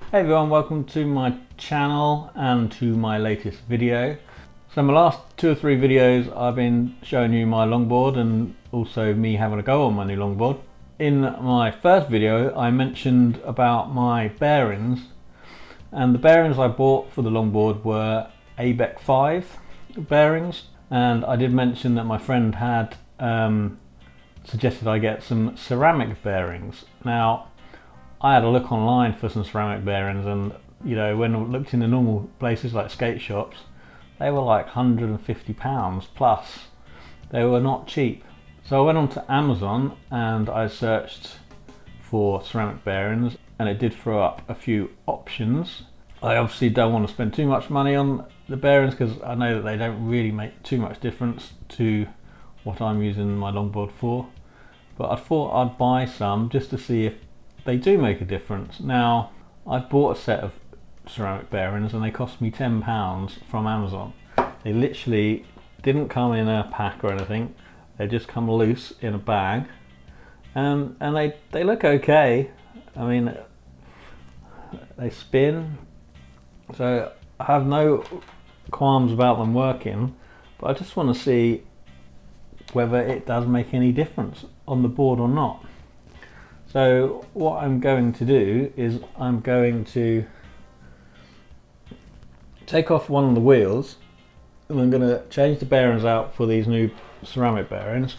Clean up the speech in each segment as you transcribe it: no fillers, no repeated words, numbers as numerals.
Hey everyone, welcome to my channel and to my latest video. So in my last 2 or 3 videos I've been showing you my longboard and also me having a go on my new longboard. In my first video I mentioned about my bearings, and the bearings I bought for the longboard were ABEC 5 bearings, and I did mention that my friend had suggested I get some ceramic bearings. Now I had a look online for some ceramic bearings, and you know, when I looked in the normal places like skate shops, they were like £150 plus. They were not cheap. So I went on to Amazon and I searched for ceramic bearings, and it did throw up a few options. I obviously don't want to spend too much money on the bearings because I know that they don't really make too much difference to what I'm using my longboard for, but I thought I'd buy some just to see if they do make a difference. Now, I've bought a set of ceramic bearings and they cost me £10 from Amazon. They literally didn't come in a pack or anything, they just come loose in a bag, and they look okay. I mean, they spin, so I have no qualms about them working, but I just want to see whether it does make any difference on the board or not. So what I'm going to do is I'm going to take off one of the wheels, and I'm going to change the bearings out for these new ceramic bearings,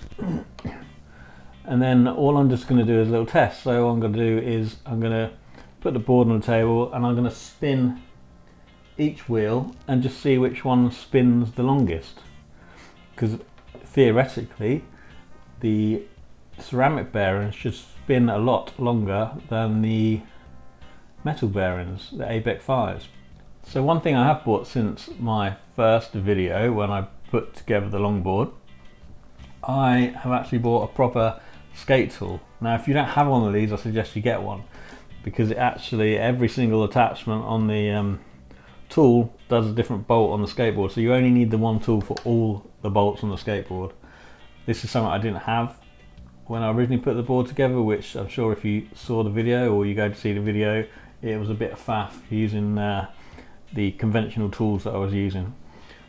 and then all I'm just going to do is a little test. So what I'm going to do is I'm going to put the board on the table and I'm going to spin each wheel and just see which one spins the longest, because theoretically the ceramic bearings should spin a lot longer than the metal bearings, the ABEC 5s. So one thing I have bought since my first video when I put together the longboard, I have actually bought a proper skate tool. Now if you don't have one of these, I suggest you get one, because it actually, every single attachment on the tool does a different bolt on the skateboard, so you only need the one tool for all the bolts on the skateboard. This is something I didn't have when I originally put the board together, which I'm sure if you saw the video or you go to see the video, it was a bit of faff using the conventional tools that I was using.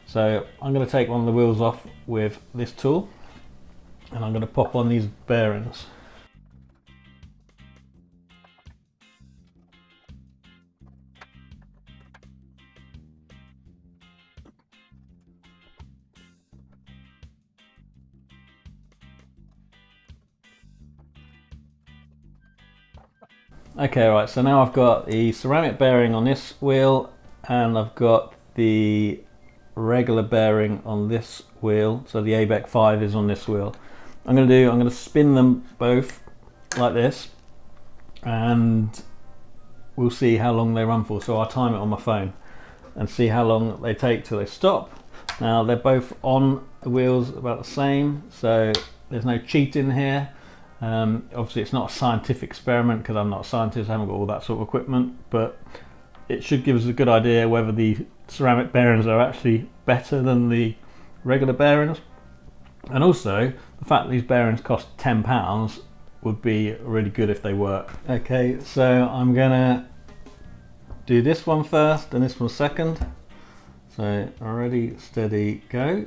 So I'm going to take one of the wheels off with this tool and I'm going to pop on these bearings. Okay, right, so now I've got the ceramic bearing on this wheel and I've got the regular bearing on this wheel, so the ABEC 5 is on this wheel. I'm going to spin them both like this and we'll see how long they run for. So I'll time it on my phone and see how long they take till they stop. Now they're both on the wheels about the same, so there's no cheating here. Obviously it's not a scientific experiment because I'm not a scientist, I haven't got all that sort of equipment, but it should give us a good idea whether the ceramic bearings are actually better than the regular bearings. And also the fact that these bearings cost £10 would be really good if they work. Okay, so I'm gonna do this one first and this one second. So ready, steady, go.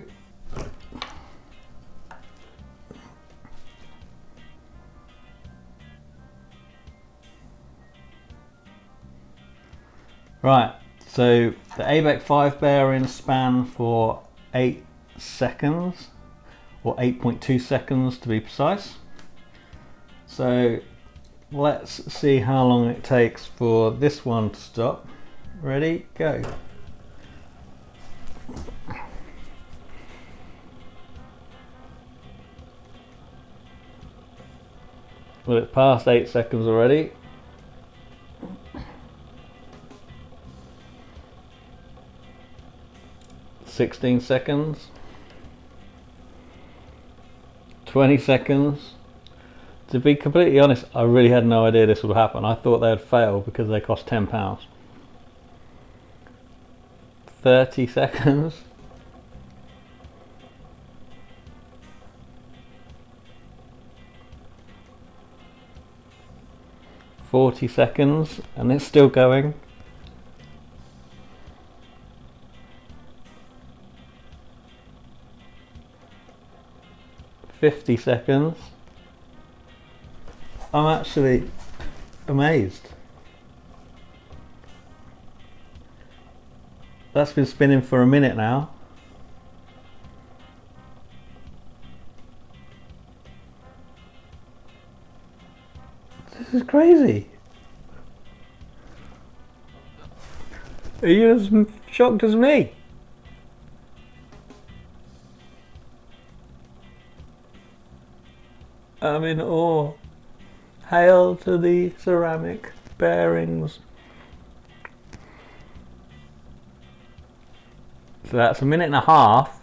Right, so the ABEC 5 bearings span for 8 seconds, or 8.2 seconds to be precise. So let's see how long it takes for this one to stop. Ready, go. Well, it's past 8 seconds already. 16 seconds, 20 seconds. To be completely honest, I really had no idea this would happen. I thought they would fail because they cost £10. 30 seconds. 40 seconds, and it's still going. 50 seconds. I'm actually amazed. That's been spinning for a minute now. This is crazy. Are you as shocked as me? I'm in awe. Hail to the ceramic bearings. So that's a minute and a half.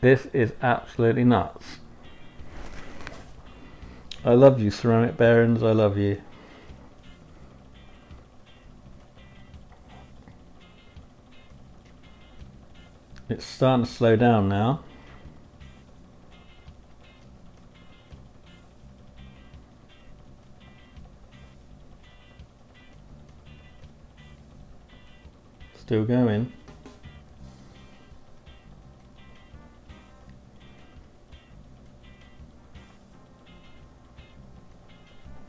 This is absolutely nuts. I love you, ceramic bearings, I love you. It's starting to slow down now. Still going.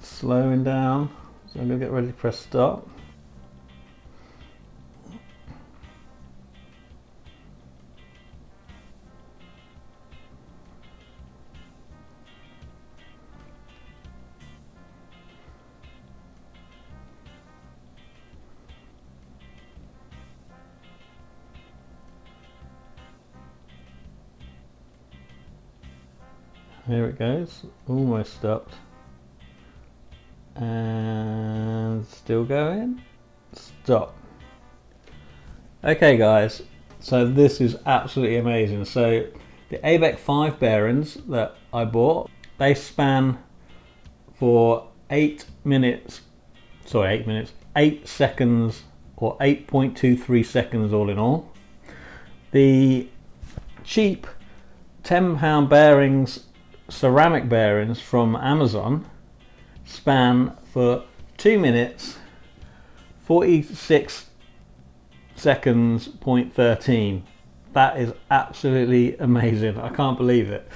Slowing down, so I'm going to get ready to press stop. Here it goes, almost stopped. And still going. Stop. Okay guys, so this is absolutely amazing. So the ABEC 5 bearings that I bought, they span for 8 seconds or 8.23 seconds all in all. The cheap £10 bearings, ceramic bearings from Amazon, span for 2 minutes 46 seconds point 13. That is absolutely amazing. I can't believe it.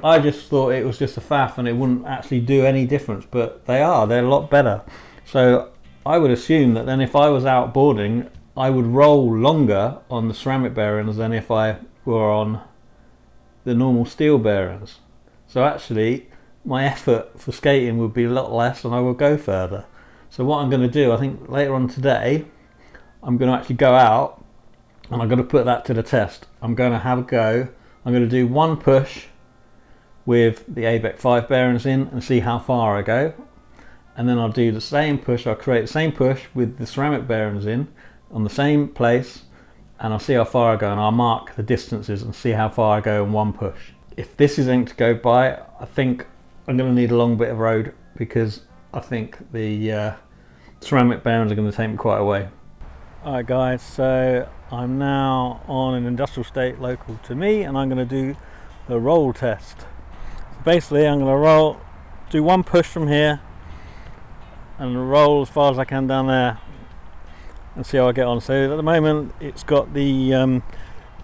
I just thought it was just a faff and it wouldn't actually do any difference, but they're a lot better. So I would assume that then if I was out boarding, I would roll longer on the ceramic bearings than if I were on the normal steel bearings. So actually my effort for skating would be a lot less and I would go further. So what I'm going to do, I think later on today, I'm going to actually go out and I'm going to put that to the test. I'm going to have a go. I'm going to do one push with the ABEC 5 bearings in and see how far I go. And then I'll do the same push, I'll create the same push with the ceramic bearings in on the same place, and I'll see how far I go, and I'll mark the distances and see how far I go in one push. If this isn't to go by, I think I'm going to need a long bit of road, because I think the ceramic bearings are going to take me quite a way. Alright guys, so I'm now on an industrial estate local to me and I'm going to do the roll test. Basically I'm going to do one push from here and roll as far as I can down there and see how I get on. So at the moment it's got the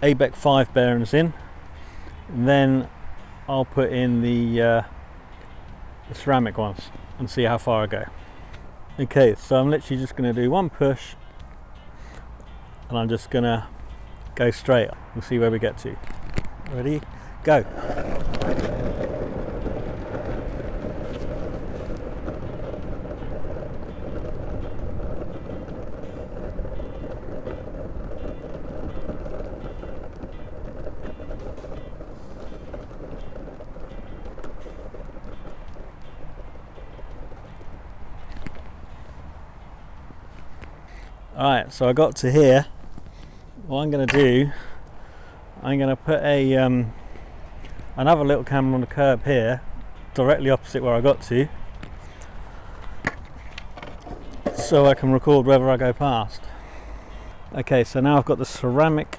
ABEC 5 bearings in, and then I'll put in the ceramic ones and see how far I go. Okay, so I'm literally just going to do one push and I'm just going to go straight. We'll see where we get to. Ready? Go! Alright, so I got to here. What I'm going to do, I'm going to put a another little camera on the curb here, directly opposite where I got to, so I can record wherever I go past. Okay, so now I've got the ceramic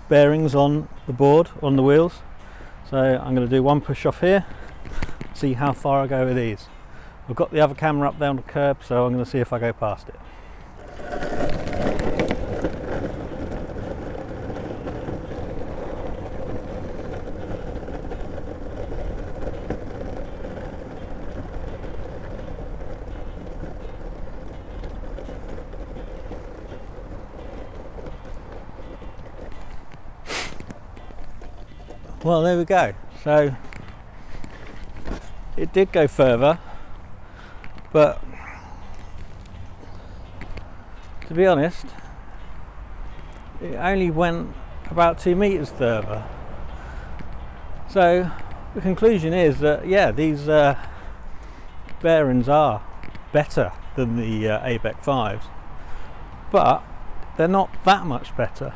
bearings on the board, on the wheels. So I'm going to do one push off here, see how far I go with these. I've got the other camera up there on the curb, so I'm going to see if I go past it. Well, there we go. So it did go further, but to be honest, it only went about 2 meters further. So the conclusion is that, yeah, these bearings are better than the ABEC 5s, but they're not that much better.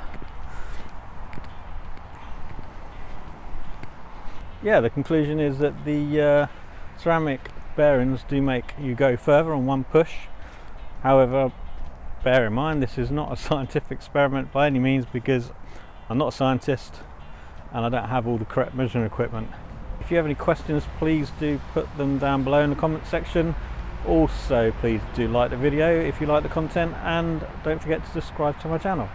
Yeah, the conclusion is that the ceramic bearings do make you go further on one push. However, bear in mind, this is not a scientific experiment by any means, because I'm not a scientist and I don't have all the correct measuring equipment. If you have any questions, please do put them down below in the comment section. Also, please do like the video if you like the content, and don't forget to subscribe to my channel.